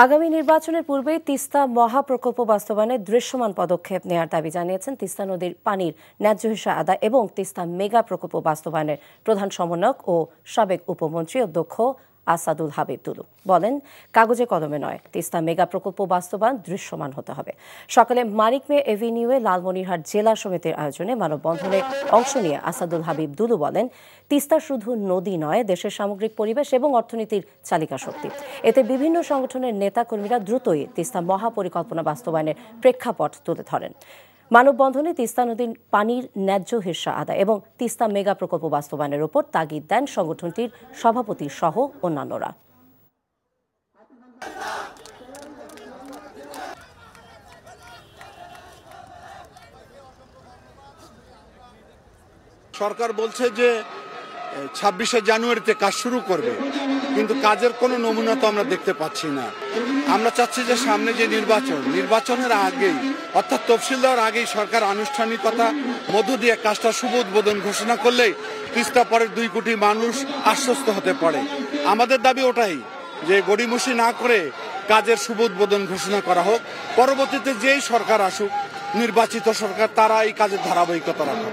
আগামী নির্বাচনের পূর্বে তিস্তা মহাপ্রকল্প বাস্তবায়নে দৃশ্যমান পদক্ষেপ নেওয়ার দাবি জানিয়েছেন তিস্তা নদীর পানির ন্যায্য হিস্যা আদায় এবং তিস্তা মেগা প্রকল্প বাস্তবায়নের প্রধান সমন্বয়ক ও সাবেক উপমন্ত্রী অধ্যক্ষ আসাদুল হাবিব দুলু বলেন, কাগজে কলমে নয়, তিস্তা মেগা প্রকল্প বাস্তবায়ন দৃশ্যমান হতে হবে। সকালে মানিক মে এভিনিউয়ে লালমনিরহাট জেলা সমিতির আয়োজনে মানববন্ধনে অংশ নিয়ে আসাদুল হাবিব দুলু বলেন, তিস্তা শুধু নদী নয়, দেশের সামগ্রিক পরিবেশ এবং অর্থনীতির চালিকা শক্তি। এতে বিভিন্ন সংগঠনের নেতাকর্মীরা দ্রুতই তিস্তা মহাপরিকল্পনা বাস্তবায়নের প্রেক্ষাপট তুলে ধরেন। মানববন্ধনে তিস্তা নদীর পানির ন্যায্য হিস্যা আদায় এবং তিস্তা মেগা প্রকল্প বাস্তবায়নের উপর তাগিদ দেন সংগঠনটির সভাপতি সহ অন্যান্যরা। সরকার বলছে যে 26শে জানুয়ারিতে কাজ শুরু করবে, কিন্তু কাজের কোনো নমুনা তো আমরা দেখতে পাচ্ছি না। আমরা চাচ্ছি যে সামনে যে নির্বাচনের আগেই, অর্থাৎ তফসিল দেওয়ার আগেই সরকার আনুষ্ঠানিকতা মধ্য দিয়ে কাজটা শুভ উদ্বোধন ঘোষণা করলেই তিস্তা পরের 2 কোটি মানুষ আশ্বস্ত হতে পারে। আমাদের দাবি ওটাই যে গড়িমসি না করে কাজের শুভ উদ্বোধন ঘোষণা করা হোক। পরবর্তীতে যেই সরকার আসুক, নির্বাচিত সরকার, তারা এই কাজের ধারাবাহিকতা রাখা।